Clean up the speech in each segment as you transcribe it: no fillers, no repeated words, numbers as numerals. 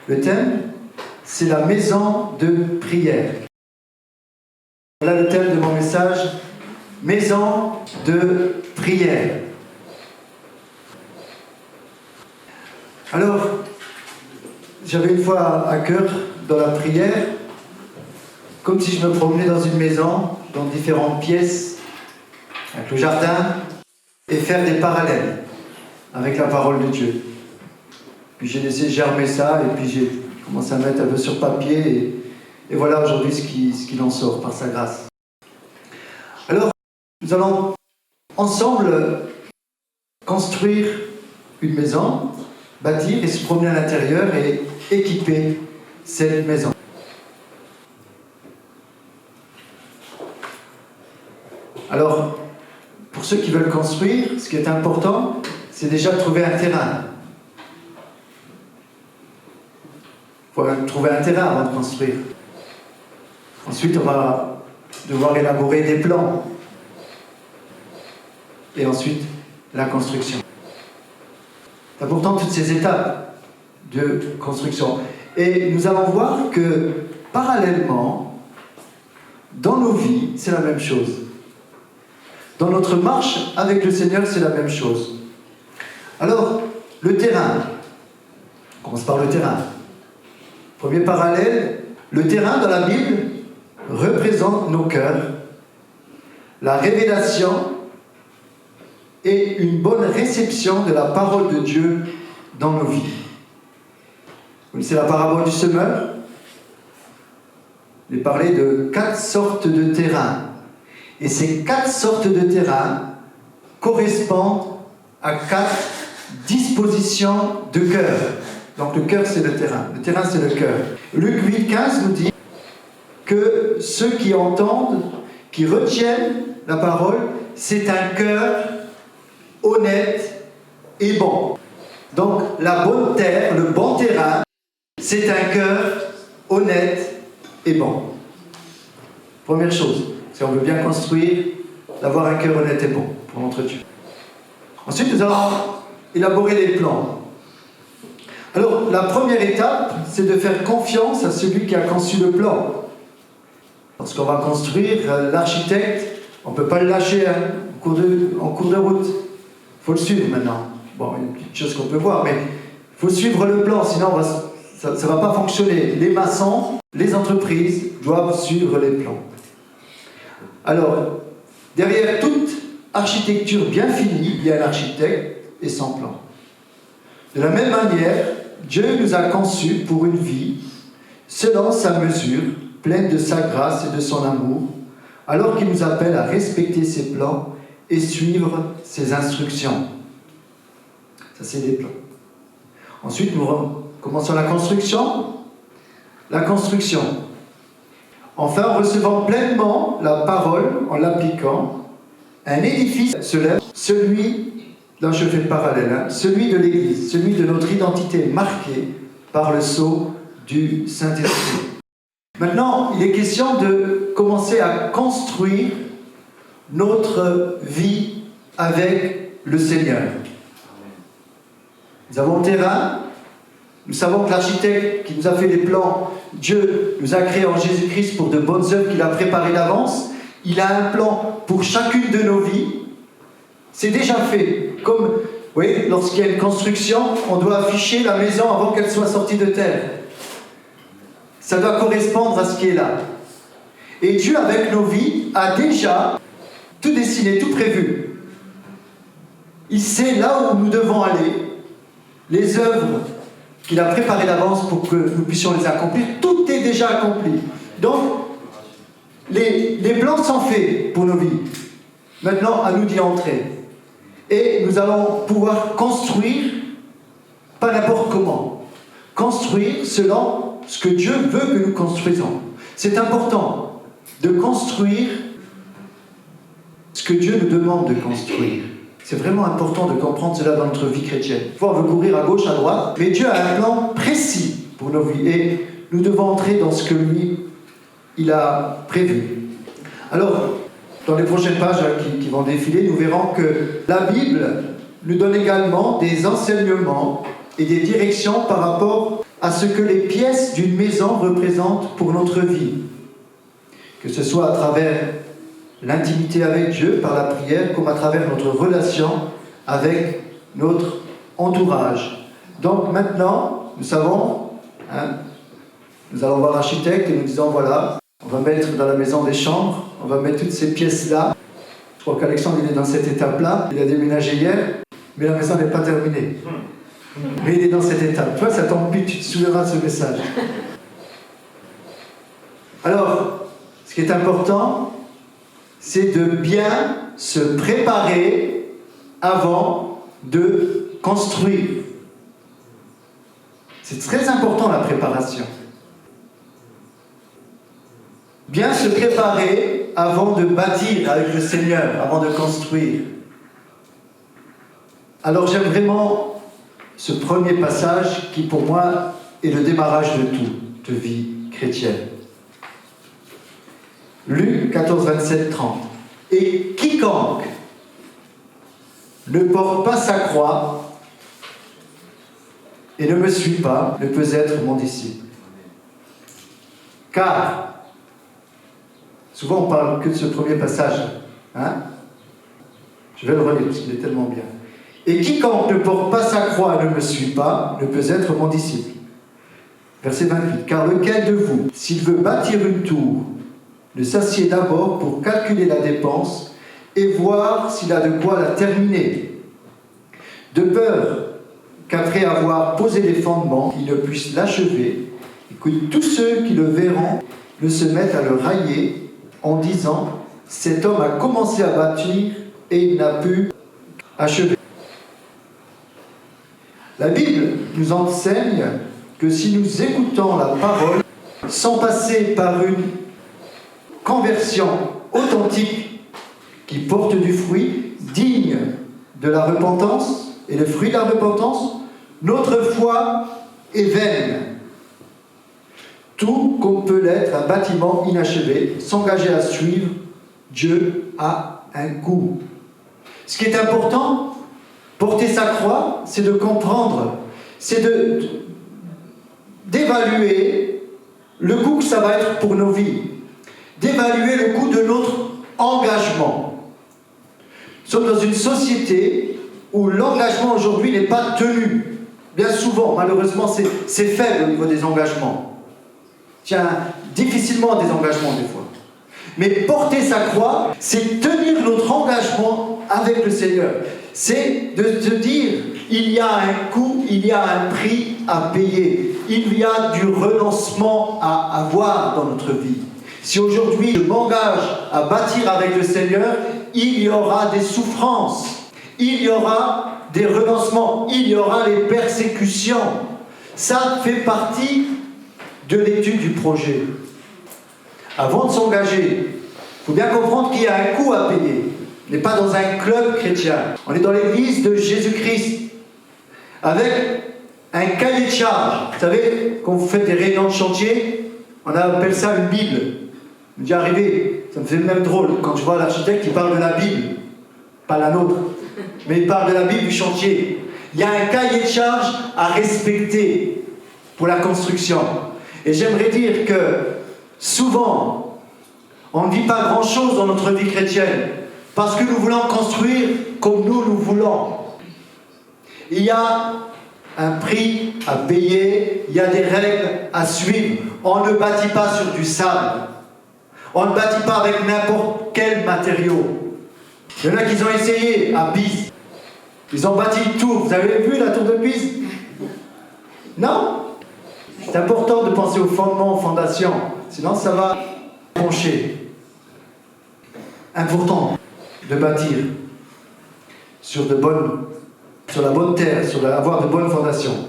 Le thème, c'est la maison de prière. Voilà le thème de mon message, maison de prière. Alors, j'avais une fois à cœur, dans la prière, comme si je me promenais dans une maison, dans différentes pièces, avec le jardin, et faire des parallèles avec la parole de Dieu. Puis j'ai laissé germer ça, et puis j'ai commencé à mettre un peu sur papier, et voilà aujourd'hui ce qu'il en sort, par sa grâce. Alors, nous allons ensemble construire une maison, bâtir et se promener à l'intérieur et équiper cette maison. Alors, pour ceux qui veulent construire, ce qui est important, c'est déjà de trouver un terrain. Il faut trouver un terrain avant de construire. Ensuite, on va devoir élaborer des plans. Et ensuite, la construction. C'est important toutes ces étapes de construction. Et nous allons voir que, parallèlement, dans nos vies, c'est la même chose. Dans notre marche avec le Seigneur, c'est la même chose. Alors, le terrain. On commence par le terrain. Premier parallèle, le terrain dans la Bible représente nos cœurs, la révélation et une bonne réception de la parole de Dieu dans nos vies. Vous connaissez la parabole du semeur? Il est parlé de 4 sortes de terrains. Et ces 4 sortes de terrains correspondent à 4 dispositions de cœur. Donc le cœur, c'est le terrain. Le terrain, c'est le cœur. Luc 8,15 nous dit que ceux qui entendent, qui retiennent la parole, c'est un cœur honnête et bon. Donc la bonne terre, le bon terrain, c'est un cœur honnête et bon. Première chose, si on veut bien construire, d'avoir un cœur honnête et bon pour notre Dieu. Ensuite, nous allons élaborer les plans. Alors, la première étape, c'est de faire confiance à celui qui a conçu le plan. Lorsqu'on va construire, l'architecte, on ne peut pas le lâcher en cours de route. Il faut le suivre maintenant. Bon, il y a une petite chose qu'on peut voir, mais il faut suivre le plan, sinon ça ne va pas fonctionner. Les maçons, les entreprises doivent suivre les plans. Alors, derrière toute architecture bien finie, il y a un architecte et son plan. De la même manière, Dieu nous a conçus pour une vie selon sa mesure, pleine de sa grâce et de son amour, alors qu'il nous appelle à respecter ses plans et suivre ses instructions. Ça, c'est des plans. Ensuite, nous commençons la construction. La construction. Enfin, en recevant pleinement la parole, en l'appliquant, un édifice se lève, celui, là je fais le parallèle, celui de l'Église, celui de notre identité marquée par le sceau du Saint-Esprit. Maintenant, il est question de commencer à construire notre vie avec le Seigneur. Nous avons le terrain, nous savons que l'architecte qui nous a fait les plans, Dieu nous a créés en Jésus-Christ pour de bonnes œuvres qu'il a préparées d'avance. Il a un plan pour chacune de nos vies. C'est déjà fait. Comme, vous voyez, lorsqu'il y a une construction, on doit afficher la maison avant qu'elle soit sortie de terre. Ça doit correspondre à ce qui est là. Et Dieu, avec nos vies, a déjà tout dessiné, tout prévu. Il sait là où nous devons aller, les œuvres qu'il a préparées d'avance pour que nous puissions les accomplir. Tout est déjà accompli. Donc, les plans sont faits pour nos vies. Maintenant, à nous d'y entrer. Et nous allons pouvoir construire, pas n'importe comment, construire selon ce que Dieu veut que nous construisons. C'est important de construire ce que Dieu nous demande de construire. C'est vraiment important de comprendre cela dans notre vie chrétienne. Parfois, on veut courir à gauche, à droite, mais Dieu a un plan précis pour nos vies. Et nous devons entrer dans ce que lui, il a prévu. Alors, dans les prochaines pages qui vont défiler, nous verrons que la Bible nous donne également des enseignements et des directions par rapport à ce que les pièces d'une maison représentent pour notre vie. Que ce soit à travers l'intimité avec Dieu, par la prière, comme à travers notre relation avec notre entourage. Donc maintenant, nous savons, nous allons voir l'architecte et nous disons, voilà, on va mettre dans la maison des chambres, on va mettre toutes ces pièces-là. Je crois qu'Alexandre, il est dans cette étape-là, il a déménagé hier, mais la maison n'est pas terminée. Mais il est dans cette étape. Tu vois, ça tombe vite, tu te souviendras de ce message. Alors, ce qui est important, c'est de bien se préparer avant de construire. C'est très important la préparation. Bien se préparer avant de bâtir avec le Seigneur, avant de construire. Alors j'aime vraiment ce premier passage qui pour moi est le démarrage de toute vie chrétienne. Luc 14, 27, 30. Et quiconque ne porte pas sa croix et ne me suit pas ne peut être mon disciple. Car, souvent on parle que de ce premier passage, je vais le relire parce qu'il est tellement bien. Et quiconque ne porte pas sa croix et ne me suit pas ne peut être mon disciple. Verset 28. Car lequel de vous, s'il veut bâtir une tour, ne s'assied d'abord pour calculer la dépense et voir s'il a de quoi la terminer, de peur qu'après avoir posé les fondements, il ne puisse l'achever, et que tous ceux qui le verront ne se mettent à le railler en disant « Cet homme a commencé à bâtir et il n'a pu achever. » La Bible nous enseigne que si nous écoutons la parole sans passer par une conversion authentique qui porte du fruit, digne de la repentance, et le fruit de la repentance, notre foi est vaine. Tout comme peut l'être un bâtiment inachevé, s'engager à suivre, Dieu a un coût. Ce qui est important, porter sa croix, c'est de comprendre, c'est d'évaluer le coût que ça va être pour nos vies, d'évaluer le coût de notre engagement. Nous sommes dans une société où l'engagement aujourd'hui n'est pas tenu. Bien souvent, malheureusement, c'est faible au niveau des engagements. Tiens, difficilement des engagements des fois. Mais porter sa croix, c'est tenir notre engagement avec le Seigneur. C'est de se dire, il y a un coût, il y a un prix à payer. Il y a du renoncement à avoir dans notre vie. Si aujourd'hui je m'engage à bâtir avec le Seigneur, il y aura des souffrances, il y aura des renoncements, il y aura les persécutions. Ça fait partie de l'étude du projet. Avant de s'engager, il faut bien comprendre qu'il y a un coût à payer. On n'est pas dans un club chrétien. On est dans l'église de Jésus-Christ. Avec un cahier de charge. Vous savez, quand vous faites des réunions de chantier, on appelle ça une Bible. Il m'est déjà arrivé, ça me fait même drôle, quand je vois l'architecte qui parle de la Bible. Pas la nôtre, mais il parle de la Bible du chantier. Il y a un cahier de charge à respecter pour la construction. Et j'aimerais dire que souvent, on ne vit pas grand-chose dans notre vie chrétienne parce que nous voulons construire comme nous voulons. Il y a un prix à payer, il y a des règles à suivre. On ne bâtit pas sur du sable. On ne bâtit pas avec n'importe quel matériau. Il y en a qui ont essayé à Pise. Ils ont bâti une tour. Vous avez vu la tour de Pise? Non. C'est important de penser aux fondements, aux fondations. Sinon, ça va pencher. Important de bâtir sur la bonne terre, avoir de bonnes fondations.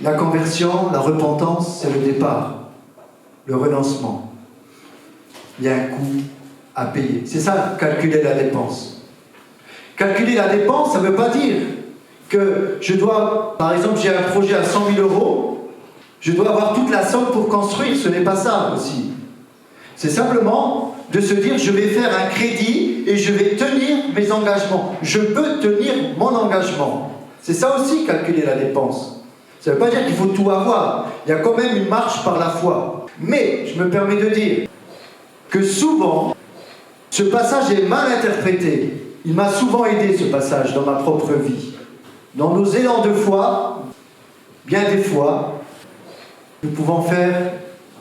La conversion, la repentance, c'est le départ. Le renoncement. Il y a un coût à payer. C'est ça, calculer la dépense. Calculer la dépense, ça ne veut pas dire que je dois, par exemple, j'ai un projet à 100 000 €, je dois avoir toute la somme pour construire. Ce n'est pas ça aussi. C'est simplement de se dire, je vais faire un crédit et je vais tenir mes mes engagements. Je peux tenir mon engagement. C'est ça aussi, calculer la dépense. Ça ne veut pas dire qu'il faut tout avoir. Il y a quand même une marche par la foi. Mais, je me permets de dire que souvent, ce passage est mal interprété. Il m'a souvent aidé, ce passage, dans ma propre vie. Dans nos élans de foi, bien des fois, nous pouvons faire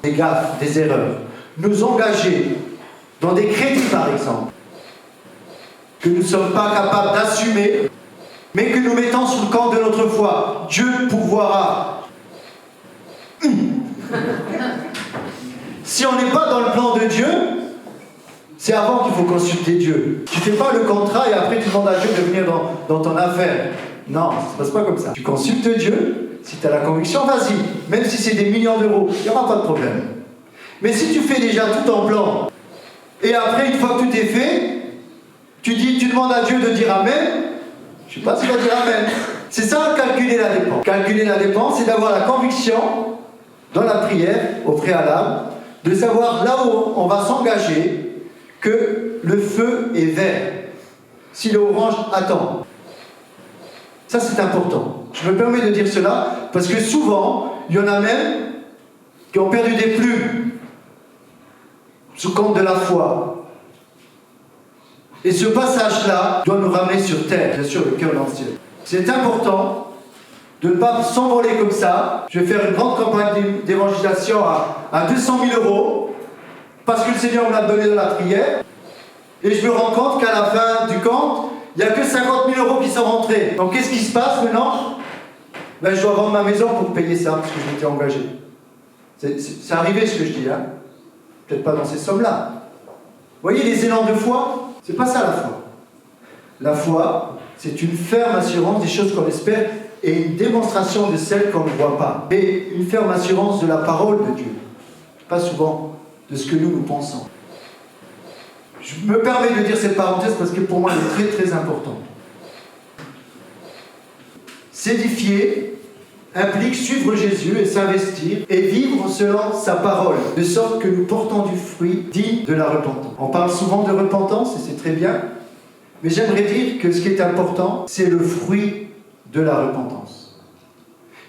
des gaffes, des erreurs. Nous engager dans des crédits, par exemple, que nous ne sommes pas capables d'assumer, mais que nous mettons sous le camp de notre foi. Dieu pourvoira. Si on n'est pas dans le plan de Dieu, c'est avant qu'il faut consulter Dieu. Tu ne fais pas le contrat et après tu demandes à Dieu de venir dans ton affaire. Non, ça ne se passe pas comme ça. Tu consultes Dieu, si tu as la conviction, vas-y. Même si c'est des millions d'euros, il n'y aura pas de problème. Mais si tu fais déjà tout en plan, et après, une fois que tout est fait, tu demandes à Dieu de dire Amen, je ne sais pas s'il va dire Amen. C'est ça, calculer la dépense. Calculer la dépense, c'est d'avoir la conviction, dans la prière, au préalable, de savoir là où on va s'engager, que le feu est vert. Si le orange attend. Ça, c'est important. Je me permets de dire cela, parce que souvent, il y en a même qui ont perdu des plumes sous compte de la foi. Et ce passage-là doit nous ramener sur terre, bien sûr, le cœur dans le ciel. C'est important de ne pas s'envoler comme ça. Je vais faire une grande campagne d'évangélisation à 200 000 euros, parce que le Seigneur me l'a donné dans la prière, et je me rends compte qu'à la fin du compte, il n'y a que 50 000 euros qui sont rentrés. Donc qu'est-ce qui se passe maintenant? Ben, je dois vendre ma maison pour payer ça, parce que je m'étais engagé. C'est arrivé ce que je dis, hein. Peut-être pas dans ces sommes-là. Vous voyez les élans de foi? C'est pas ça la foi. La foi, c'est une ferme assurance des choses qu'on espère et une démonstration de celles qu'on ne voit pas. Et une ferme assurance de la parole de Dieu. Pas souvent de ce que nous pensons. Je me permets de dire cette parenthèse parce que pour moi elle est très très importante. S'édifier implique suivre Jésus et s'investir et vivre selon sa parole, de sorte que nous portons du fruit digne de la repentance. On parle souvent de repentance et c'est très bien, mais j'aimerais dire que ce qui est important, c'est le fruit de la repentance.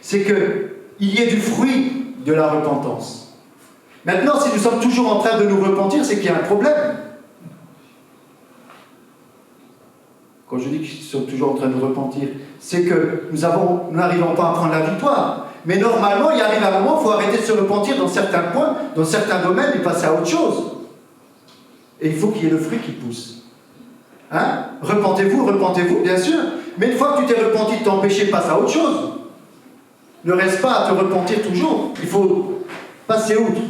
C'est qu'il y ait du fruit de la repentance. Maintenant, si nous sommes toujours en train de nous repentir, c'est qu'il y a un problème. Quand je dis qu'ils sont toujours en train de nous repentir, c'est que nous n'arrivons pas à prendre la victoire. Mais normalement, il arrive un moment où il faut arrêter de se repentir dans certains points, dans certains domaines, et passer à autre chose. Et il faut qu'il y ait le fruit qui pousse. Hein? Repentez-vous, bien sûr. Mais une fois que tu t'es repenti de ton péché, passe à autre chose. Ne reste pas à te repentir toujours. Il faut passer outre.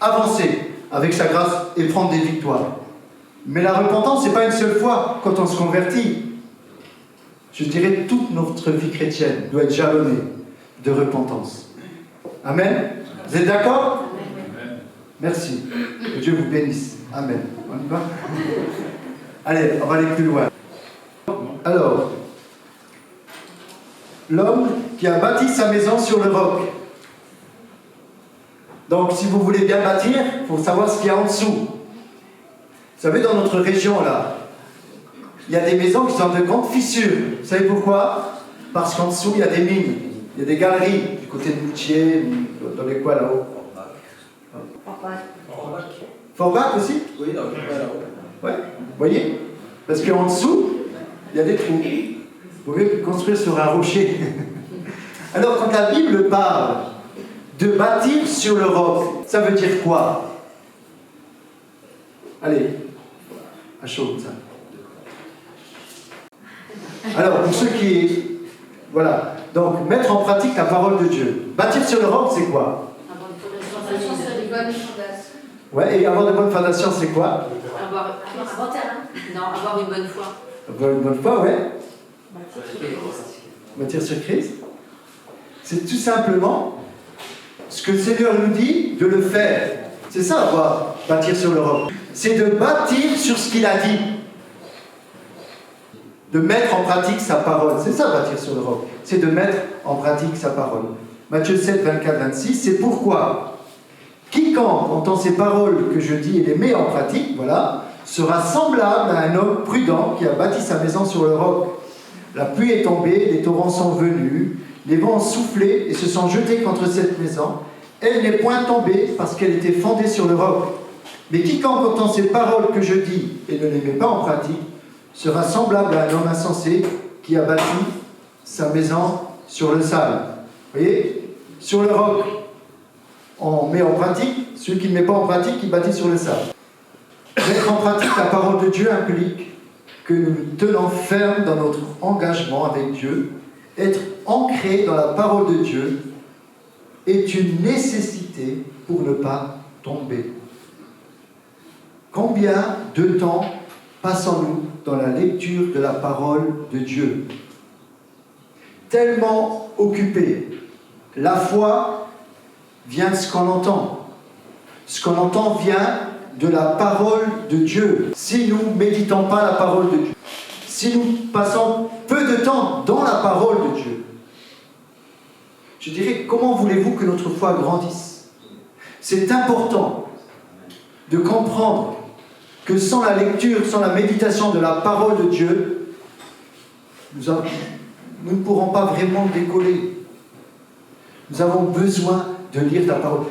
Avancer avec sa grâce et prendre des victoires. Mais la repentance, ce n'est pas une seule fois quand on se convertit. Je dirais toute notre vie chrétienne doit être jalonnée de repentance. Amen. Vous êtes d'accord? Merci. Que Dieu vous bénisse. Amen. On y va? Allez, on va aller plus loin. Alors, l'homme qui a bâti sa maison sur le roc. Donc, si vous voulez bien bâtir, il faut savoir ce qu'il y a en dessous. Vous savez, dans notre région, là, il y a des maisons qui sont de grandes fissures. Vous savez pourquoi? Parce qu'en dessous, il y a des mines. Il y a des galeries, du côté de Moutier, dans les coins là-haut. Forbach aussi? Oui, là-haut. Ouais, vous voyez? Parce qu'en dessous, il y a des trous. Vous pouvez construire sur un rocher. Alors, quand la Bible parle de bâtir sur le roc, ça veut dire quoi? Allez, à chaud, ça. Alors, pour ceux qui... Voilà. Donc, mettre en pratique la parole de Dieu. Bâtir sur le roc, c'est quoi? Avoir une bonne fondation. Ouais, et avoir de bonnes fondations, c'est quoi? Avoir une bonne foi. Avoir une bonne foi, ouais. Bâtir sur Christ. C'est tout simplement ce que le Seigneur nous dit de le faire. C'est ça, bâtir sur le roc. C'est de bâtir sur ce qu'il a dit. De mettre en pratique sa parole. C'est ça, bâtir sur le roc. C'est de mettre en pratique sa parole. Matthieu 7, 24, 26, c'est pourquoi quiconque entend ces paroles que je dis et les met en pratique, voilà, sera semblable à un homme prudent qui a bâti sa maison sur le roc. La pluie est tombée, les torrents sont venus, les vents ont soufflé et se sont jetés contre cette maison. Elle n'est point tombée parce qu'elle était fondée sur le roc. Mais quiconque entend ces paroles que je dis et ne les met pas en pratique sera semblable à un homme insensé qui a bâti sa maison sur le sable. Vous voyez? Sur le roc, on met en pratique. Celui qui ne met pas en pratique, il bâtit sur le sable. Mettre en pratique la parole de Dieu implique que nous nous tenons fermes dans notre engagement avec Dieu. Être ancré dans la parole de Dieu est une nécessité pour ne pas tomber. Combien de temps passons-nous dans la lecture de la parole de Dieu? Tellement occupés. La foi vient de ce qu'on entend. Ce qu'on entend vient de la parole de Dieu. Si nous ne méditons pas la parole de Dieu, si nous passons peu de temps dans la parole de Dieu, je dirais, comment voulez-vous que notre foi grandisse? C'est important de comprendre que sans la lecture, sans la méditation de la parole de Dieu, nous ne pourrons pas vraiment décoller. Nous avons besoin de lire la parole.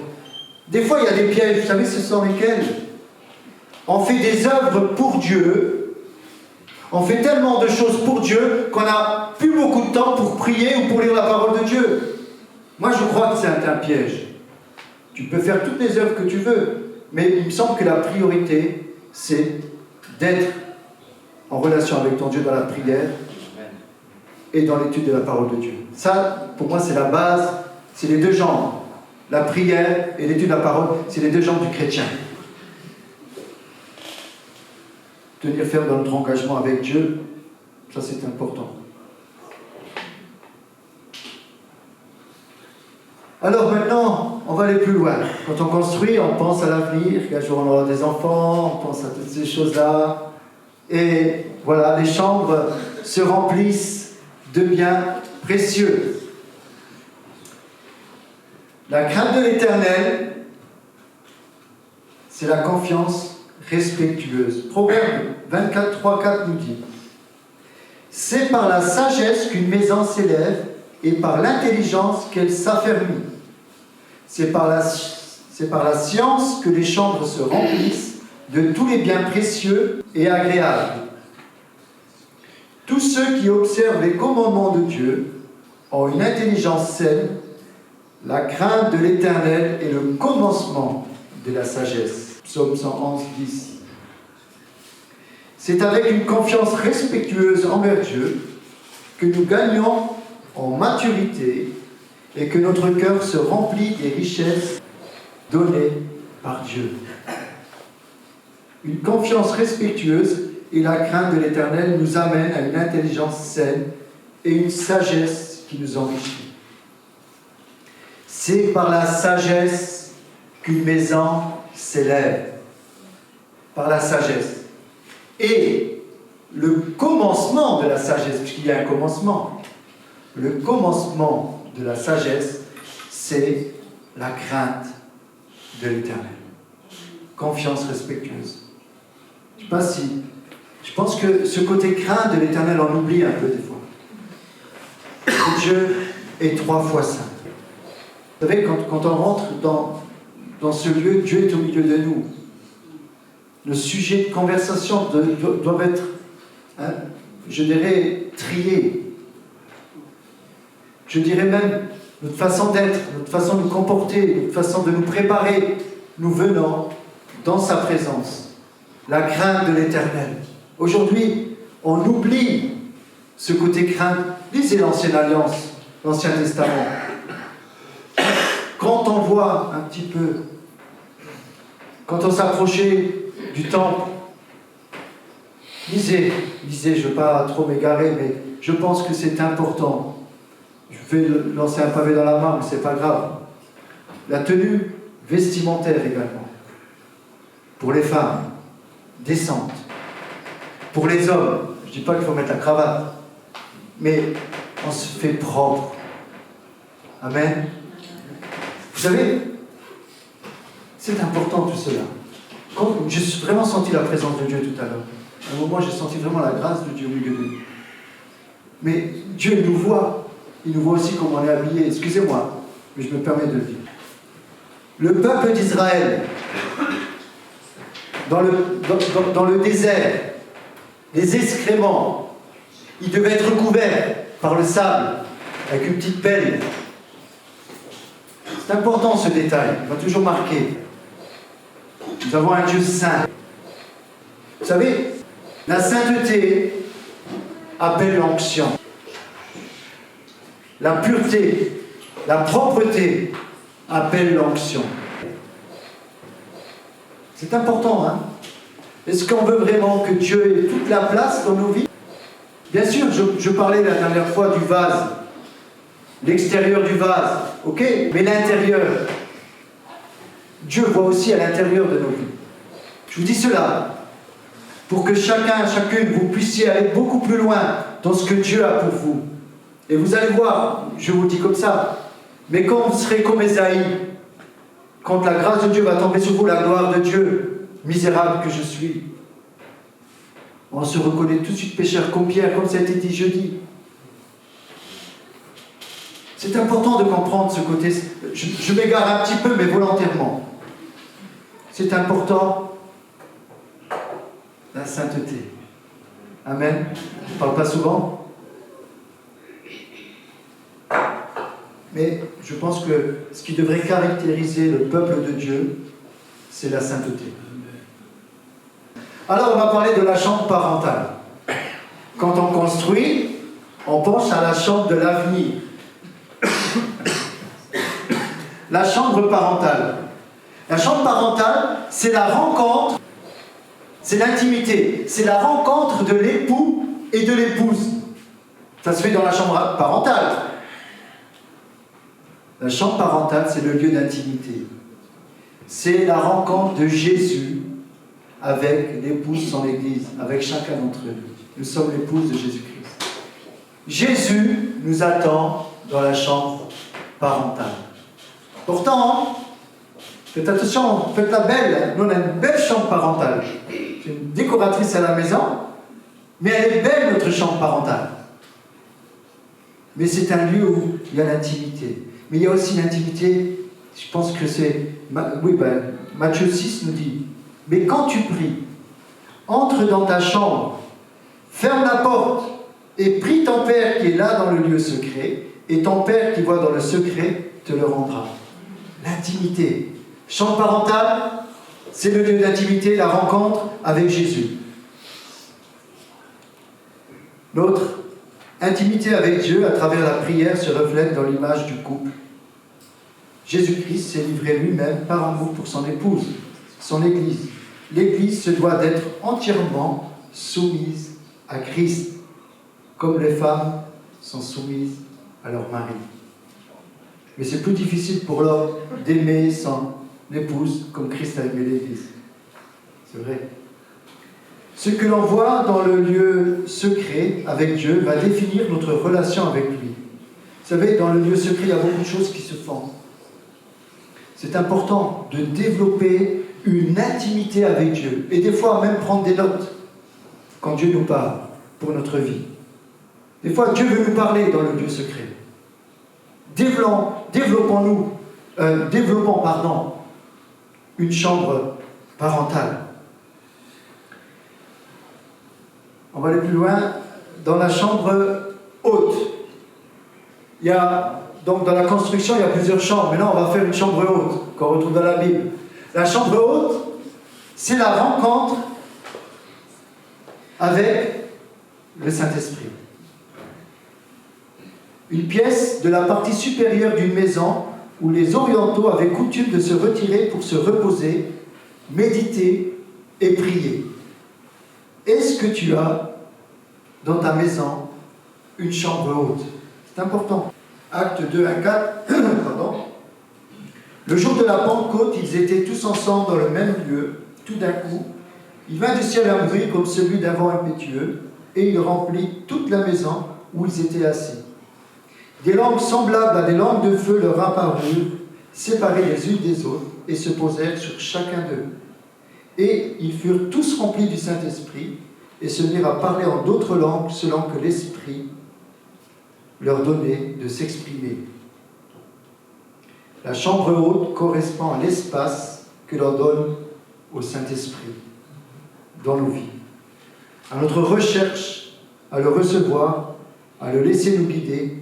Des fois, il y a des pièges, vous savez, ce sont lesquels? On fait des œuvres pour Dieu, on fait tellement de choses pour Dieu qu'on n'a plus beaucoup de temps pour prier ou pour lire la parole de Dieu. Moi, je crois que c'est un piège. Tu peux faire toutes les œuvres que tu veux, mais il me semble que la priorité, c'est d'être en relation avec ton Dieu dans la prière et dans l'étude de la parole de Dieu. Ça, pour moi, c'est la base, c'est les deux jambes. La prière et l'étude de la parole, c'est les deux jambes du chrétien. Tenir ferme dans notre engagement avec Dieu, ça c'est important. Alors maintenant, on va aller plus loin. Quand on construit, on pense à l'avenir, qu'un jour on aura des enfants, on pense à toutes ces choses-là. Et voilà, les chambres se remplissent de biens précieux. La crainte de l'Éternel, c'est la confiance respectueuse. Proverbe 24, 3, 4 nous dit: c'est par la sagesse qu'une maison s'élève et par l'intelligence qu'elle s'affermit. C'est par la science que les chambres se remplissent de tous les biens précieux et agréables. Tous ceux qui observent les commandements de Dieu ont une intelligence saine. La crainte de l'Éternel est le commencement de la sagesse. Psaume 111, 10. C'est avec une confiance respectueuse envers Dieu que nous gagnons en maturité et que notre cœur se remplit des richesses données par Dieu. Une confiance respectueuse et la crainte de l'Éternel nous amènent à une intelligence saine et une sagesse qui nous enrichit. C'est par la sagesse qu'une maison s'élève. Par la sagesse. Et le commencement de la sagesse, puisqu'il y a un commencement, le commencement de la sagesse, c'est la crainte de l'Éternel. Confiance respectueuse. Je pense que ce côté crainte de l'Éternel, on oublie un peu des fois. Dieu est 3 fois saint. Vous savez, quand on rentre dans ce lieu, Dieu est au milieu de nous. Le sujet de conversation doit être, je dirais, trié. Je dirais même notre façon d'être, notre façon de nous comporter, notre façon de nous préparer. Nous venons dans sa présence. La crainte de l'Éternel. Aujourd'hui, on oublie ce côté crainte. Lisez l'Ancienne Alliance, l'Ancien Testament. Quand on voit un petit peu, quand on s'approchait du temple, lisez, je ne veux pas trop m'égarer, mais je pense que c'est important. Je vais lancer un pavé dans la main, mais ce n'est pas grave. La tenue vestimentaire également. Pour les femmes, décente. Pour les hommes, je ne dis pas qu'il faut mettre la cravate, mais on se fait propre. Amen. Vous savez, c'est important tout cela. J'ai vraiment senti la présence de Dieu tout à l'heure. À un moment, j'ai senti vraiment la grâce de Dieu au milieu de nous. Mais Dieu nous voit. Il nous voit aussi comme on est habillé. Excusez-moi, mais je me permets de le dire. Le peuple d'Israël, dans le désert, les excréments, ils devaient être recouverts par le sable, avec une petite pelle. C'est important ce détail, il va toujours marquer. Nous avons un Dieu saint. Vous savez, la sainteté appelle l'onction. La pureté, la propreté appelle l'onction. C'est important, hein? Est-ce qu'on veut vraiment que Dieu ait toute la place dans nos vies? Bien sûr, je parlais la dernière fois du vase, l'extérieur du vase, ok? Mais l'intérieur, Dieu voit aussi à l'intérieur de nos vies. Je vous dis cela, pour que chacun, chacune, vous puissiez aller beaucoup plus loin dans ce que Dieu a pour vous. Et vous allez voir, je vous le dis comme ça, mais quand vous serez comme Ésaïe, quand la grâce de Dieu va tomber sur vous, la gloire de Dieu, misérable que je suis, on se reconnaît tout de suite pécheur comme Pierre, comme ça a été dit jeudi. C'est important de comprendre ce côté. Je m'égare un petit peu, mais volontairement. C'est important, la sainteté. Amen. Je ne parle pas souvent. Mais je pense que ce qui devrait caractériser le peuple de Dieu, c'est la sainteté. Alors on va parler de la chambre parentale. Quand on construit, on pense à la chambre de l'avenir. La chambre parentale. La chambre parentale, c'est la rencontre, c'est l'intimité, c'est la rencontre de l'époux et de l'épouse. Ça se fait dans la chambre parentale. La chambre parentale, c'est le lieu d'intimité. C'est la rencontre de Jésus avec l'épouse son Église, avec chacun d'entre eux. Nous sommes l'épouse de Jésus-Christ. Jésus nous attend dans la chambre parentale. Pourtant, faites attention, faites-la belle. Nous, on a une belle chambre parentale. J'ai une décoratrice à la maison, mais elle est belle, notre chambre parentale. Mais c'est un lieu où il y a l'intimité. Mais il y a aussi l'intimité, je pense que c'est... Matthieu 6 nous dit, mais quand tu pries, entre dans ta chambre, ferme la porte, et prie ton Père qui est là dans le lieu secret, et ton Père qui voit dans le secret te le rendra. L'intimité. Chambre parentale, c'est le lieu d'intimité, la rencontre avec Jésus. Notre intimité avec Dieu à travers la prière se reflète dans l'image du couple. Jésus-Christ s'est livré lui-même par amour pour son épouse, son Église. L'Église se doit d'être entièrement soumise à Christ, comme les femmes sont soumises à leur mari. Mais c'est plus difficile pour l'homme d'aimer son épouse comme Christ a aimé l'Église. C'est vrai. Ce que l'on voit dans le lieu secret avec Dieu va définir notre relation avec lui. Vous savez, dans le lieu secret, il y a beaucoup de choses qui se font. C'est important de développer une intimité avec Dieu. Et des fois, même prendre des notes quand Dieu nous parle pour notre vie. Des fois, Dieu veut nous parler dans le lieu secret. Développons une chambre parentale. On va aller plus loin. Dans la chambre haute, il y a, donc dans la construction, il y a plusieurs chambres. Mais là, on va faire une chambre haute, qu'on retrouve dans la Bible. La chambre haute, c'est la rencontre avec le Saint-Esprit. Une pièce de la partie supérieure d'une maison où les Orientaux avaient coutume de se retirer pour se reposer, méditer et prier. Est-ce que tu as dans ta maison une chambre haute? C'est important. Acte 2, 1, 4. Pardon. Le jour de la Pentecôte, ils étaient tous ensemble dans le même lieu. Tout d'un coup, il vint du ciel un bruit comme celui d'un vent impétueux, et il remplit toute la maison où ils étaient assis. Des langues semblables à des langues de feu leur apparurent, séparées les unes des autres, et se posèrent sur chacun d'eux. Et ils furent tous remplis du Saint-Esprit et se mirent à parler en d'autres langues selon que l'Esprit leur donnait de s'exprimer. La chambre haute correspond à l'espace que l'on donne au Saint-Esprit dans nos vies, à notre recherche à le recevoir, à le laisser nous guider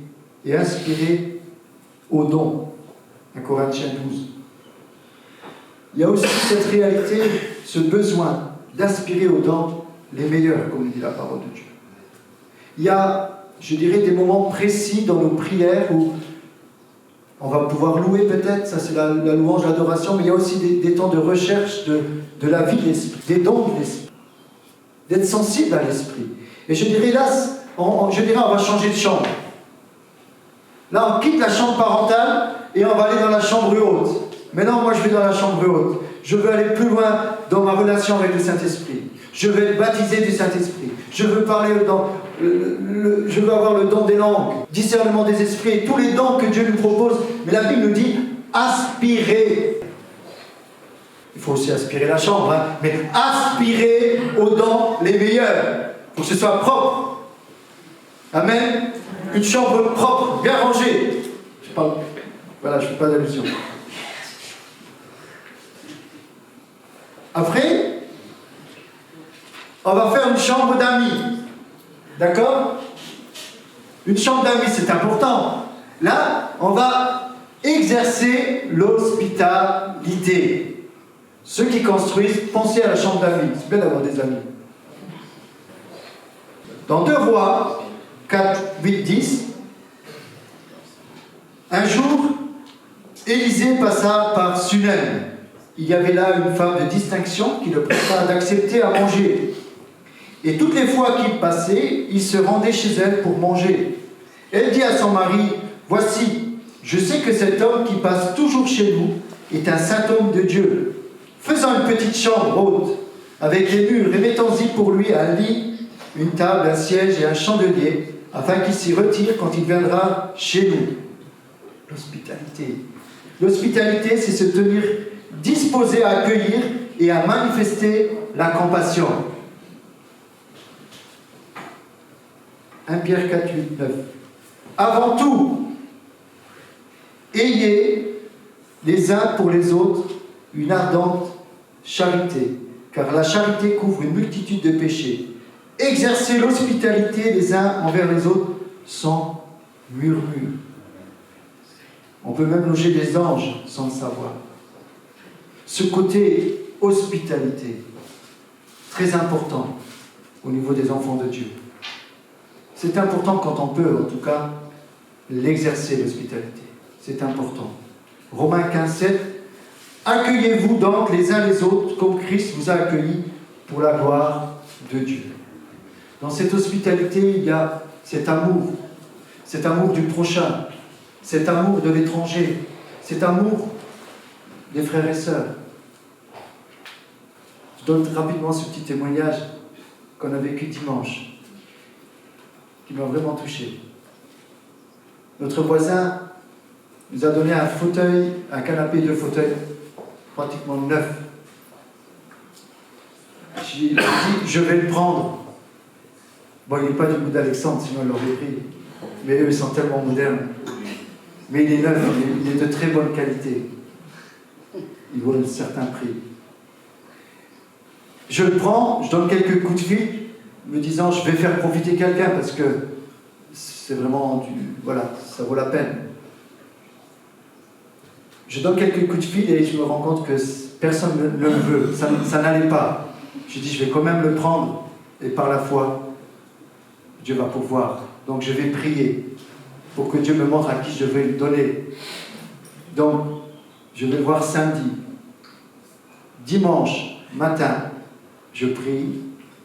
et inspirer au don. 1 Corinthiens 12. Il y a aussi cette réalité, ce besoin d'aspirer aux dons les meilleurs, comme dit la parole de Dieu. Il y a, je dirais, des moments précis dans nos prières où on va pouvoir louer peut-être, ça c'est la louange, l'adoration, mais il y a aussi des temps de recherche de la vie de l'esprit, des dons de l'esprit, d'être sensible à l'esprit. Et je dirais là, on va changer de chambre. Là, on quitte la chambre parentale et on va aller dans la chambre haute. Maintenant, moi, je vais dans la chambre haute. Je veux aller plus loin dans ma relation avec le Saint-Esprit. Je veux être baptisé du Saint-Esprit. Je veux parler je veux avoir le don des langues, discernement des esprits, tous les dons que Dieu nous propose. Mais la Bible nous dit aspirer. Il faut aussi aspirer la chambre, hein, mais aspirer aux dons les meilleurs, pour que ce soit propre. Amen. Une chambre propre, bien rangée. Je ne fais pas d'allusion. Après, on va faire une chambre d'amis. D'accord? Une chambre d'amis, c'est important. Là, on va exercer l'hospitalité. Ceux qui construisent, pensez à la chambre d'amis. C'est bien d'avoir des amis. Dans 2 Rois 4, 8, 10, un jour, Élisée passa par Sunem. Il y avait là une femme de distinction qui le pressa d'accepter à manger. Et toutes les fois qu'il passait, il se rendait chez elle pour manger. Elle dit à son mari, « Voici, je sais que cet homme qui passe toujours chez nous est un saint homme de Dieu. Faisons une petite chambre haute, avec les murs, et mettons-y pour lui un lit, une table, un siège et un chandelier, afin qu'il s'y retire quand il viendra chez nous. » L'hospitalité. L'hospitalité, c'est se tenir disposé à accueillir et à manifester la compassion. 1 Pierre 4, 8, 9. Avant tout, ayez les uns pour les autres une ardente charité, car la charité couvre une multitude de péchés. Exercez l'hospitalité les uns envers les autres sans murmure. On peut même loger des anges sans le savoir. Ce côté hospitalité, très important au niveau des enfants de Dieu. C'est important quand on peut, en tout cas, l'exercer, l'hospitalité. C'est important. Romains 15, 7. Accueillez-vous donc les uns les autres comme Christ vous a accueillis pour la gloire de Dieu. Dans cette hospitalité, il y a cet amour du prochain, cet amour de l'étranger, cet amour des frères et sœurs. Je donne rapidement ce petit témoignage qu'on a vécu dimanche, qui m'a vraiment touché. Notre voisin nous a donné un fauteuil, un canapé de fauteuil, pratiquement neuf. J'ai dit, je vais le prendre. Bon, il n'est pas du goût d'Alexandre, sinon il l'aurait pris. Mais eux, ils sont tellement modernes. Mais il est neuf, il est de très bonne qualité. Il vaut un certain prix. Je le prends, je donne quelques coups de fil, me disant je vais faire profiter quelqu'un parce que c'est vraiment voilà, ça vaut la peine. Je donne quelques coups de fil et je me rends compte que personne ne le veut, ça n'allait pas. Je dis je vais quand même le prendre et par la foi, Dieu va pouvoir. Donc je vais prier pour que Dieu me montre à qui je vais le donner. Donc je vais le voir samedi. Dimanche matin, je prie,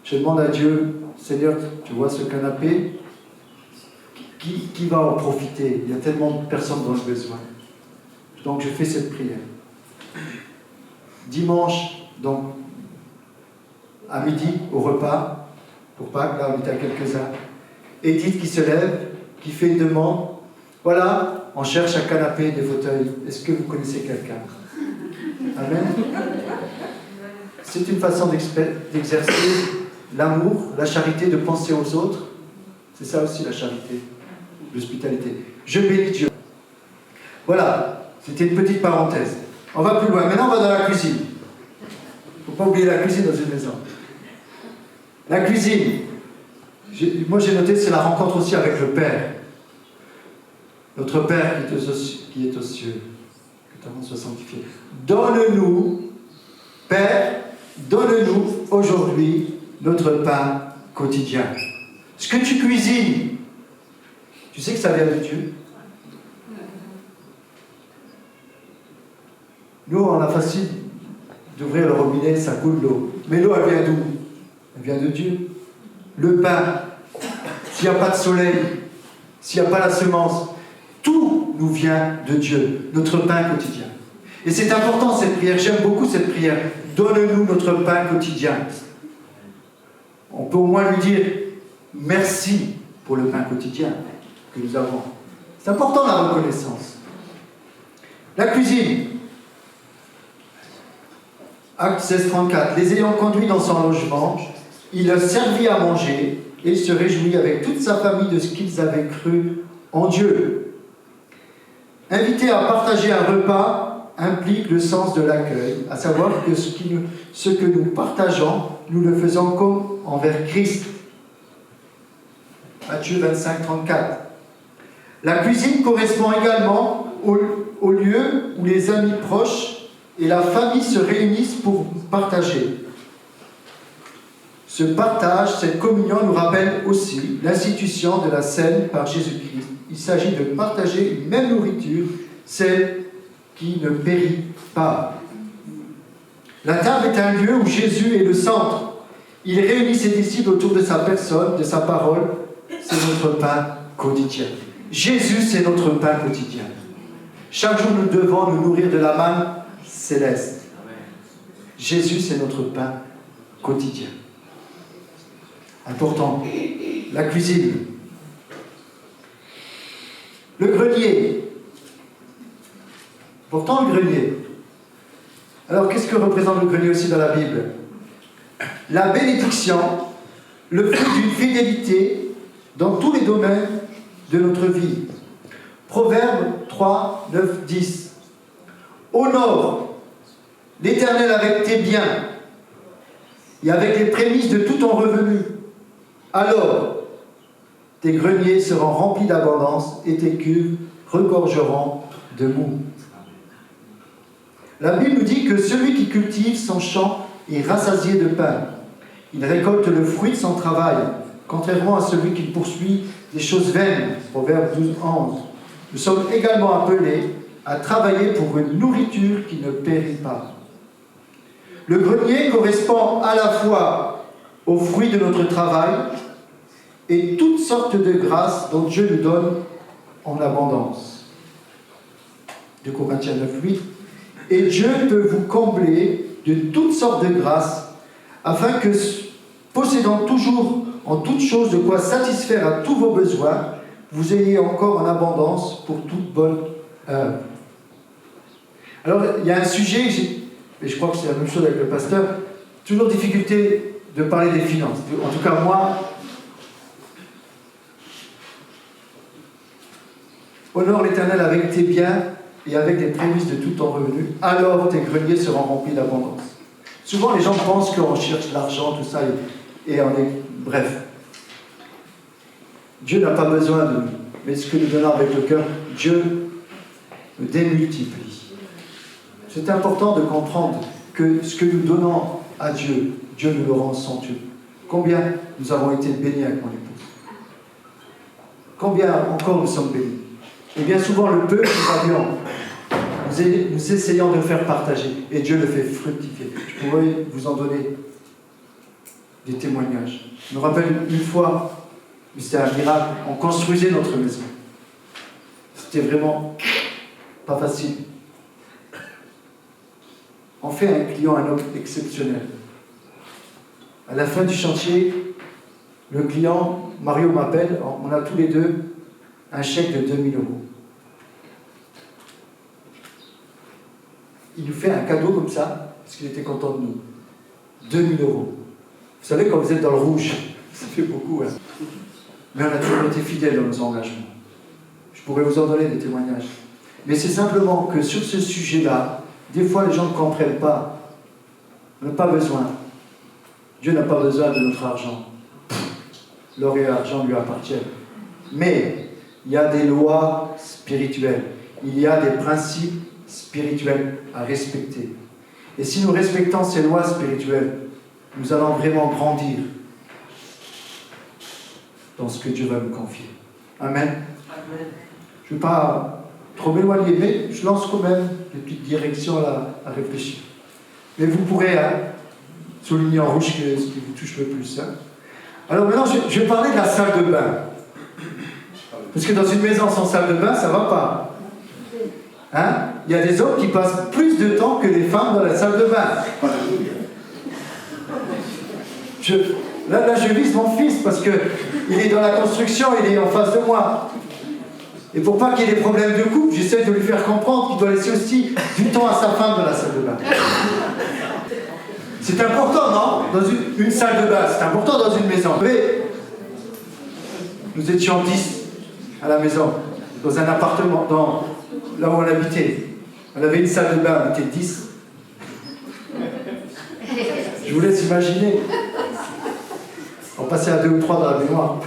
je demande à Dieu, Seigneur, tu vois ce canapé, qui va en profiter? Il y a tellement de personnes dans le besoin. Donc je fais cette prière. Dimanche, donc, à midi, au repas, pour Pâques, là on était à quelques-uns, Edith qui se lève, qui fait une demande, voilà, on cherche un canapé, des fauteuils, est-ce que vous connaissez quelqu'un? Amen. c'est une façon d'exercer l'amour, la charité, de penser aux autres. C'est ça aussi la charité, l'hospitalité. Je bénis Dieu. Voilà, c'était une petite parenthèse. On va plus loin. Maintenant, on va dans la cuisine. Il ne faut pas oublier la cuisine dans une maison. La cuisine, moi j'ai noté, c'est la rencontre aussi avec le Père. Notre Père qui est aux cieux, que ton nom soit sanctifié. Donne-nous, Père, donne-nous aujourd'hui notre pain quotidien. Ce que tu cuisines, tu sais que ça vient de Dieu. Nous, on a facile d'ouvrir le robinet, ça coule l'eau. Mais l'eau, elle vient d'où? Elle vient de Dieu. Le pain, s'il n'y a pas de soleil, s'il n'y a pas la semence, tout nous vient de Dieu, notre pain quotidien. Et c'est important cette prière, j'aime beaucoup cette prière. Donne-nous notre pain quotidien. On peut au moins lui dire merci pour le pain quotidien que nous avons. C'est important la reconnaissance. La cuisine. Acte 16, 34. Les ayant conduits dans son logement, il leur servit à manger et il se réjouit avec toute sa famille de ce qu'ils avaient cru en Dieu. Inviter à partager un repas implique le sens de l'accueil, à savoir que ce que nous partageons, nous le faisons comme envers Christ. Matthieu 25, 34. La cuisine correspond également au lieu où les amis proches et la famille se réunissent pour partager. Ce partage, cette communion nous rappelle aussi l'institution de la scène par Jésus-Christ. Il s'agit de partager une même nourriture, celle qui ne périt pas. La table est un lieu où Jésus est le centre. Il réunit ses disciples autour de sa personne, de sa parole. C'est notre pain quotidien. Jésus, c'est notre pain quotidien. Chaque jour, nous devons nous nourrir de la manne céleste. Jésus, c'est notre pain quotidien. Important. La cuisine. Le grenier. Pourtant, le grenier. Alors, qu'est-ce que représente le grenier aussi dans la Bible? La bénédiction, le fruit d'une fidélité dans tous les domaines de notre vie. Proverbe 3, 9, 10. Honore l'Éternel avec tes biens et avec les prémices de tout ton revenu. Alors, tes greniers seront remplis d'abondance et tes cuves regorgeront de mou. La Bible nous dit que celui qui cultive son champ est rassasié de pain. Il récolte le fruit de son travail, contrairement à celui qui poursuit des choses vaines. Proverbe 12, 11. Nous sommes également appelés à travailler pour une nourriture qui ne périt pas. Le grenier correspond à la fois aux fruits de notre travail et toutes sortes de grâces dont Dieu nous donne en abondance. 2 Corinthiens 9, 8. Et Dieu peut vous combler de toutes sortes de grâces, afin que, possédant toujours en toutes choses de quoi satisfaire à tous vos besoins, vous ayez encore en abondance pour toute bonne œuvre. Alors, il y a un sujet, et je crois que c'est la même chose avec le pasteur, toujours difficulté de parler des finances. En tout cas, moi, honore l'Éternel avec tes biens et avec les prémices de tout ton revenu, alors tes greniers seront remplis d'abondance. Souvent, les gens pensent qu'on cherche l'argent, tout ça, et on est... Bref. Dieu n'a pas besoin de nous, mais ce que nous donnons avec le cœur, Dieu le démultiplie. C'est important de comprendre que ce que nous donnons à Dieu, Dieu nous le rend somptueux. Combien nous avons été bénis avec mon épouse? Combien encore nous sommes bénis? Et bien souvent, le peu que nous avions, nous essayons de le faire partager, et Dieu le fait fructifier. Je pourrais vous en donner des témoignages. Je me rappelle une fois, c'était un miracle, on construisait notre maison. C'était vraiment pas facile. On fait un client un homme exceptionnel. À la fin du chantier, le client, Mario m'appelle, on a tous les deux un chèque de 2000 €. Il nous fait un cadeau comme ça, parce qu'il était content de nous. 2 000 euros. Vous savez, quand vous êtes dans le rouge, ça fait beaucoup. Hein. Mais on a toujours été fidèles dans nos engagements. Je pourrais vous en donner des témoignages. Mais c'est simplement que sur ce sujet-là, des fois les gens ne comprennent pas. On n'a pas besoin. Dieu n'a pas besoin de notre argent. L'or et l'argent lui appartiennent. Mais il y a des lois spirituelles. Il y a des principes spirituels à respecter. Et si nous respectons ces lois spirituelles, nous allons vraiment grandir dans ce que Dieu va nous confier. Amen. Je ne veux pas trop m'éloigner, mais je lance quand même des petites directions là, à réfléchir. Mais vous pourrez souligner en rouge ce qui vous touche le plus. Hein. Alors maintenant, je vais parler de la salle de bain. Parce que dans une maison sans salle de bain, ça ne va pas. Hein? Il y a des hommes qui passent plus de temps que les femmes dans la salle de bain. Là, je vise mon fils parce qu'il est dans la construction, il est en face de moi. Et pour pas qu'il y ait des problèmes de couple, j'essaie de lui faire comprendre qu'il doit laisser aussi du temps à sa femme dans la salle de bain. C'est important, non? Dans une salle de bain, c'est important dans une maison. Mais nous étions 10 à la maison, dans un appartement, là où on habitait. On avait une salle de bain, on était 10. Je vous laisse imaginer. On passait à 2 ou 3 dans la mémoire.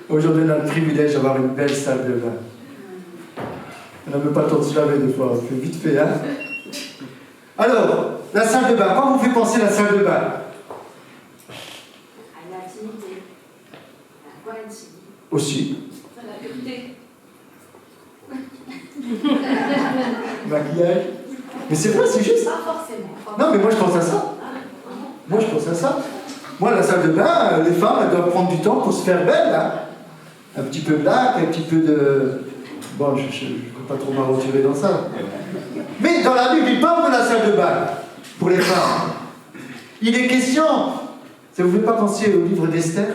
Aujourd'hui, on a le privilège d'avoir une belle salle de bain. On n'a même pas le temps de se laver des fois, on fait vite fait, hein. Alors, la salle de bain, quoi vous fait penser la salle de bain? À l'intimité. À quoi l'intimité? Aussi. À la pureté. Maquillage. Mais c'est vrai, c'est juste. Pas forcément. Non, mais moi je pense à ça. Moi je pense à ça. Moi, la salle de bain, les femmes, elles doivent prendre du temps pour se faire belles, hein. Un petit peu de lac, un petit peu de... Bon, je ne peux pas trop m'aventurer dans ça. Mais dans la Bible, il parle de la salle de bain pour les femmes. Il est question... Ça ne vous fait pas penser au livre d'Esther?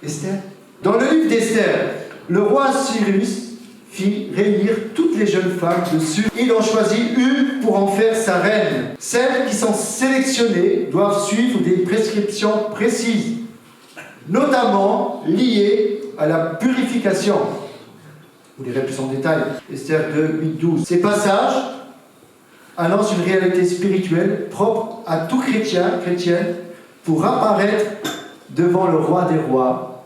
Esther? Dans le livre d'Esther, le roi Cyrus fit réunir toutes les jeunes femmes dessus. Il en choisit une pour en faire sa reine. Celles qui sont sélectionnées doivent suivre des prescriptions précises, notamment liées à la purification. Vous lirez plus en détail. Esther 2, 8, 12. Ces passages annoncent une réalité spirituelle propre à tout chrétienne pour apparaître devant le roi des rois.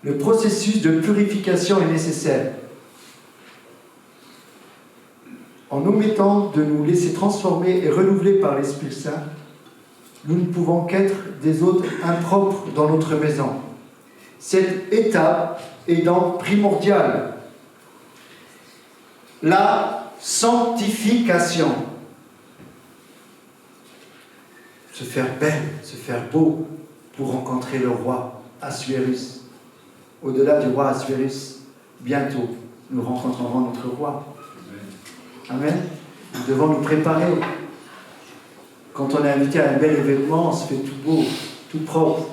Le processus de purification est nécessaire. En omettant de nous laisser transformer et renouveler par l'Esprit Saint, nous ne pouvons qu'être des hôtes impropres dans notre maison. Cette étape est donc primordiale. La sanctification. Se faire belle, se faire beau pour rencontrer le roi Assuérus. Au-delà du roi Assuérus, bientôt, nous rencontrerons notre roi. Amen. Nous devons nous préparer. Quand on est invité à un bel événement, on se fait tout beau, tout propre.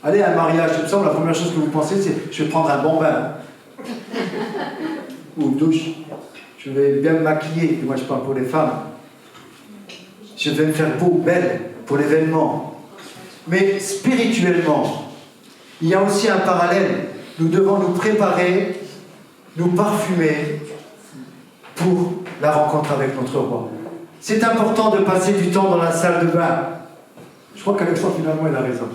Allez à un mariage, tout ça, la première chose que vous pensez, c'est je vais prendre un bon bain. Ou une douche. Je vais bien me maquiller. Et moi, je parle pour les femmes. Je vais me faire beau, belle pour l'événement. Mais spirituellement, il y a aussi un parallèle. Nous devons nous préparer, nous parfumer pour la rencontre avec notre roi. C'est important de passer du temps dans la salle de bain. Je crois qu'Alexandre, finalement, il a raison.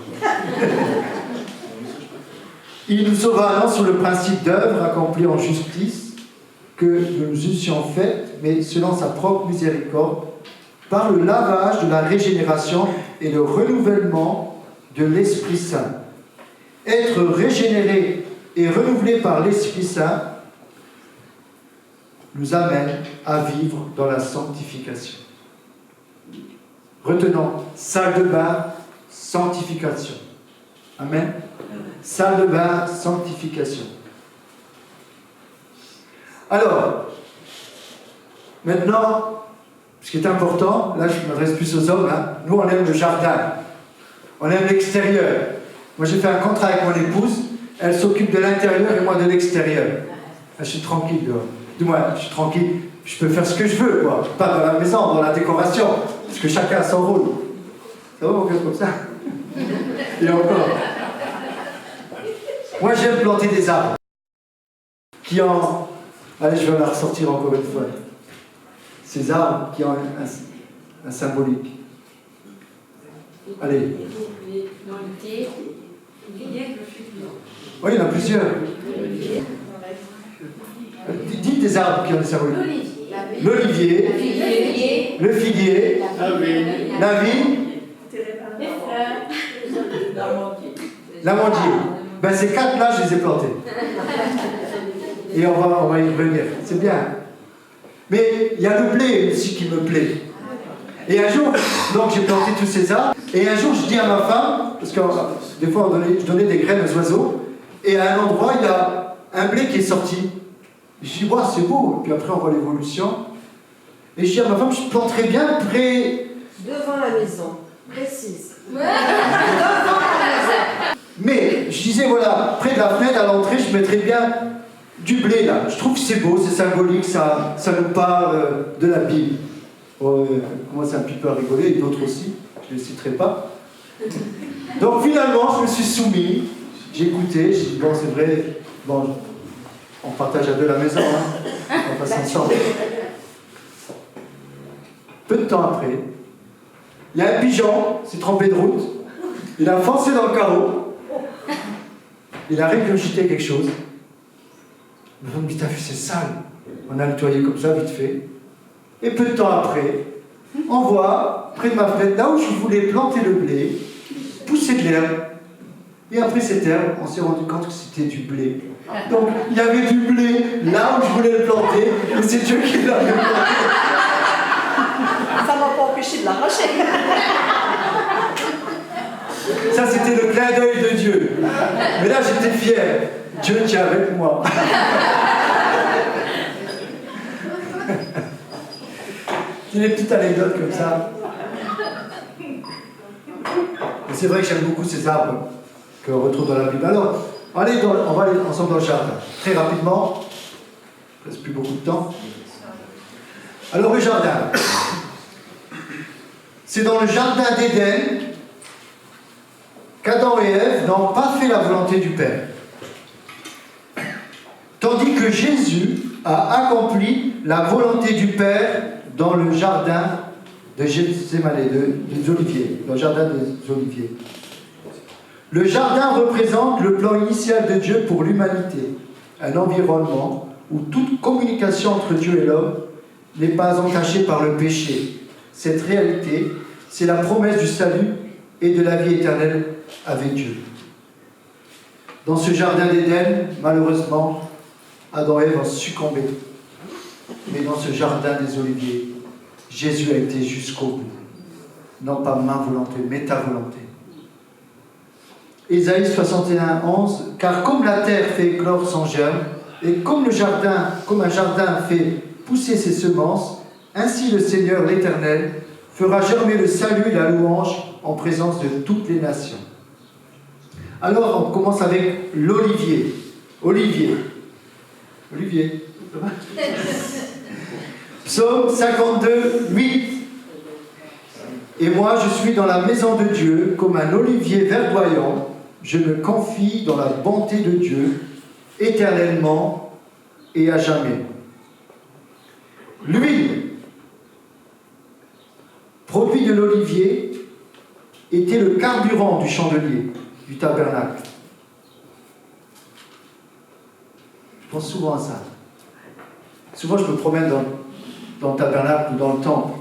Il nous sauva non sur le principe d'œuvre accomplie en justice que nous eussions faite, mais selon sa propre miséricorde, par le lavage de la régénération et le renouvellement de l'Esprit Saint. Être régénéré et renouvelé par l'Esprit Saint nous amène à vivre dans la sanctification. Retenons, salle de bain, sanctification. Amen. Salle de bain, sanctification. Alors, maintenant, ce qui est important, là je m'adresse plus aux hommes, hein, nous on aime le jardin, on aime l'extérieur. Moi j'ai fait un contrat avec mon épouse, elle s'occupe de l'intérieur et moi de l'extérieur. Je suis tranquille dehors. Dis-moi, je suis tranquille. je peux faire ce que je veux, quoi. Pas dans la maison, dans la décoration, parce que chacun a son rôle. Ça va, on fait comme ça. Et encore. Moi, j'aime planter des arbres qui ont... Allez, je vais la ressortir encore une fois. Ces arbres qui ont un symbolique. Allez. Oui, il y en a plusieurs. Dites des arbres qui ont des symboliques. L'olivier, le figuier, la vigne, l'amandier. Ben, ces quatre-là, je les ai plantés. Et on va y revenir. C'est bien. Mais il y a le blé aussi qui me plaît. Et un jour, donc j'ai planté tous ces arbres. Et un jour, je dis à ma femme, parce que des fois, je donnais des graines aux oiseaux. Et à un endroit, il y a un blé qui est sorti. Je dis, wow, c'est beau. Et puis après, on voit l'évolution. Et je dis à ma femme, je planterais bien près... Devant la maison, précise. Mais je disais, voilà, près de la fenêtre, à l'entrée, je mettrais bien du blé là. Je trouve que c'est beau, c'est symbolique, ça nous parle de la Bible. Moi, c'est un petit peu à rigoler, et d'autres aussi, je ne les citerai pas. Donc finalement, je me suis soumis, j'ai écouté, j'ai dit, bon, c'est vrai, bon, on partage à deux la maison, hein, on passe ensemble. Peu de temps après, il y a un pigeon, s'est trompé de route, il a foncé dans le carreau, il a régurgité quelque chose. Je me dis, t'as vu, c'est sale. On a nettoyé comme ça, vite fait. Et peu de temps après, on voit, près de ma fenêtre, là où je voulais planter le blé, pousser de l'herbe. Et après cette herbe, on s'est rendu compte que c'était du blé. Donc, il y avait du blé là où je voulais le planter, et c'est Dieu qui l'a planté. Ça ne m'a pas empêché de l'arracher. Ça, c'était le clin d'œil de Dieu. Mais là, j'étais fier. Dieu qui est avec moi. C'est des petites anecdotes comme ça. Et c'est vrai que j'aime beaucoup ces arbres qu'on retrouve dans la Bible. Alors, on va aller ensemble dans le jardin. Très rapidement. Il ne reste plus beaucoup de temps. Alors, le jardin. C'est dans le jardin d'Éden qu'Adam et Ève n'ont pas fait la volonté du Père. Tandis que Jésus a accompli la volonté du Père dans le jardin de Gethsémani, des Oliviers, dans le jardin des Oliviers. Le jardin représente le plan initial de Dieu pour l'humanité, un environnement où toute communication entre Dieu et l'homme n'est pas entachée par le péché. Cette réalité, c'est la promesse du salut et de la vie éternelle avec Dieu. Dans ce jardin d'Éden, malheureusement, Adam et Ève ont succombé. Mais dans ce jardin des Oliviers, Jésus a été jusqu'au bout. Non pas ma volonté, mais ta volonté. Ésaïe 61, 11. Car comme la terre fait éclore son germe, et comme un jardin fait pousser ses semences, ainsi le Seigneur l'Éternel fera germer le salut et la louange en présence de toutes les nations. Alors on commence avec l'olivier. Olivier. Psaume 52, 8. Et moi, je suis dans la maison de Dieu, comme un olivier verdoyant. Je me confie dans la bonté de Dieu, éternellement et à jamais. L'huile, produit de l'olivier, était le carburant du chandelier, du tabernacle. Je pense souvent à ça. Souvent, je me promène dans le tabernacle ou dans le temple.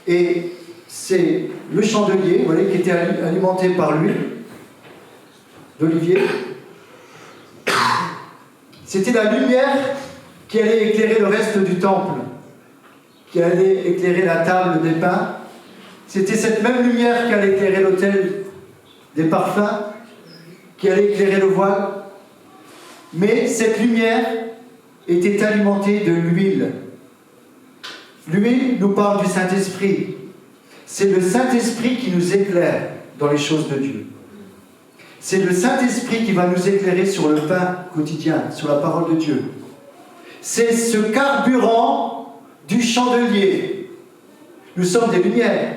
Et c'est le chandelier, vous voyez, qui était alimenté par l'huile d'olivier. C'était la lumière qui allait éclairer le reste du temple, qui allait éclairer la table des pains. C'était cette même lumière qui allait éclairer l'autel des parfums, qui allait éclairer le voile. Mais cette lumière était alimentée de l'huile. L'huile nous parle du Saint-Esprit. C'est le Saint-Esprit qui nous éclaire dans les choses de Dieu. C'est le Saint-Esprit qui va nous éclairer sur le pain quotidien, sur la parole de Dieu. C'est ce carburant du chandelier. Nous sommes des lumières.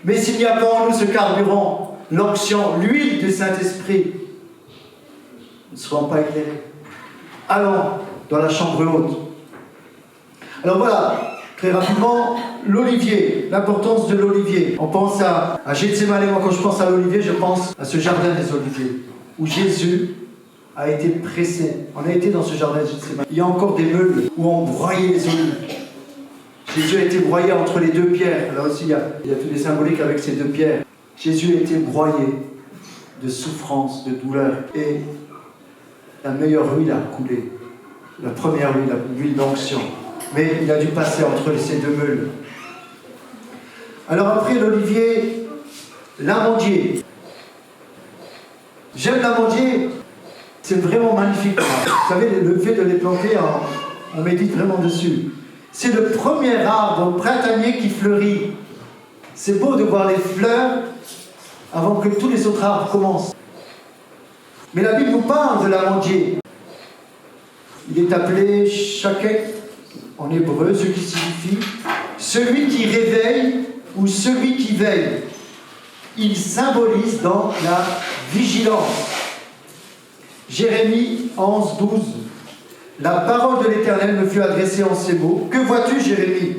Mais s'il n'y a pas en nous ce carburant, l'onction, l'huile du Saint-Esprit, nous ne serons pas éclairés. Allons dans la chambre haute. Alors voilà, très rapidement, l'olivier, l'importance de l'olivier. On pense à Gethsémani. Moi, quand je pense à l'olivier, je pense à ce jardin des oliviers, où Jésus a été pressé. On a été dans ce jardin de Gethsémani. Il y a encore des meules où on broyait les olives. Jésus a été broyé entre les deux pierres. Là aussi, il y a tous les symboliques avec ces deux pierres. Jésus a été broyé de souffrance, de douleur. Et la meilleure huile a coulé. La première huile, l'huile d'onction. Mais il a dû passer entre ces deux meules. Alors après l'olivier, l'amandier. J'aime l'amandier. C'est vraiment magnifique. Vous savez, le fait de les planter, on médite vraiment dessus. C'est le premier arbre printanier qui fleurit. C'est beau de voir les fleurs avant que tous les autres arbres commencent. Mais la Bible nous parle de l'amandier. Il est appelé shakek en hébreu, ce qui signifie celui qui réveille ou celui qui veille. Il symbolise donc la vigilance. Jérémie 11, 12. La parole de l'Éternel me fut adressée en ces mots. Que vois-tu, Jérémie?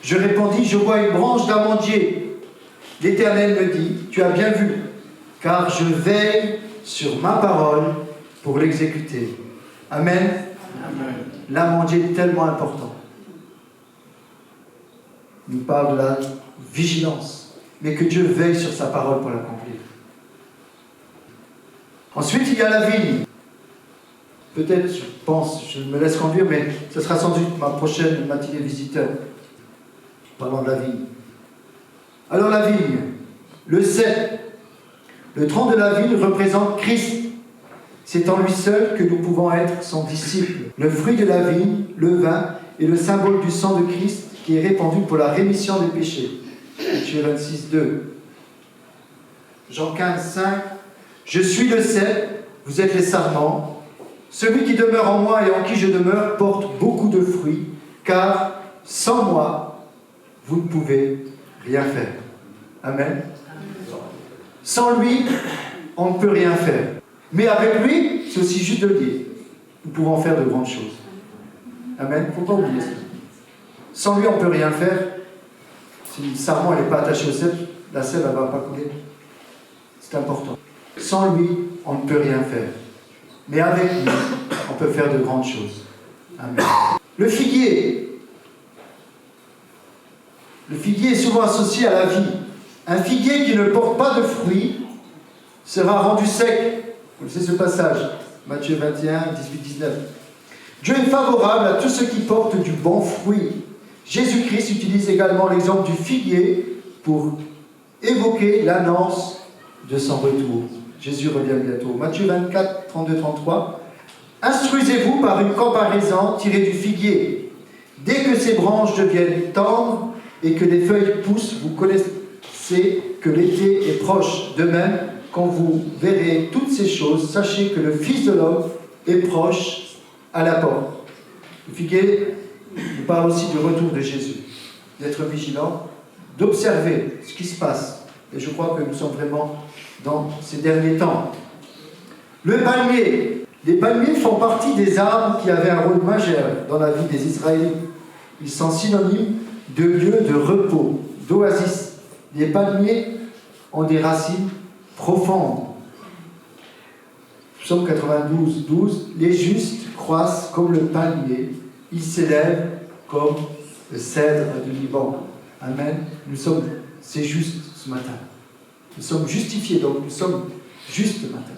Je répondis, je vois une branche d'amandier. L'Éternel me dit, tu as bien vu, car je veille sur ma parole pour l'exécuter. Amen. Amen. L'amandier est tellement important. Il nous parle de la vigilance, mais que Dieu veille sur sa parole pour l'accomplir. Ensuite, il y a la vigne. Peut-être, je pense, je me laisse conduire, mais ce sera sans doute ma prochaine matinée visiteur. Parlant de la vigne. Alors la vigne, le cep, le tronc de la vigne représente Christ. C'est en lui seul que nous pouvons être son disciple. Le fruit de la vigne, le vin, est le symbole du sang de Christ qui est répandu pour la rémission des péchés. Matthieu 26, 2. Jean 15, 5. Je suis le cep, vous êtes les sarments. Celui qui demeure en moi et en qui je demeure porte beaucoup de fruits, car sans moi, vous ne pouvez rien faire. Amen. Sans lui, on ne peut rien faire. Mais avec lui, c'est aussi juste de le dire. Nous pouvons faire de grandes choses. Amen. Il ne faut pas oublier ça. Sans lui, on ne peut rien faire. Si le sarment n'est pas attaché au cep, la sève ne va pas couler. C'est important. Sans lui, on ne peut rien faire. Mais avec lui, on peut faire de grandes choses. Amen. Le figuier. Le figuier est souvent associé à la vie. Un figuier qui ne porte pas de fruits sera rendu sec. Vous savez ce passage, Matthieu 21, 18, 19. Dieu est favorable à tous ceux qui portent du bon fruit. Jésus-Christ utilise également l'exemple du figuier pour évoquer l'annonce de son retour. Jésus revient bientôt. Matthieu 24, 32, 33. Instruisez-vous par une comparaison tirée du figuier. Dès que ses branches deviennent tendres et que les feuilles poussent, vous connaissez que l'été est proche. De même, quand vous verrez toutes ces choses, sachez que le Fils de l'homme est proche à la porte. Le figuier nous parle aussi du retour de Jésus. D'être vigilant, d'observer ce qui se passe. Et je crois que nous sommes vraiment dans ces derniers temps. Le palmier. Les palmiers font partie des arbres qui avaient un rôle majeur dans la vie des Israélites. Ils sont synonymes de lieux de repos, d'oasis. Les palmiers ont des racines profondes. Psaume 92, 12. Les justes croissent comme le palmier. Ils s'élèvent comme le cèdre du Liban. Amen. C'est juste ce matin. Nous sommes justifiés, donc nous sommes justes ce matin.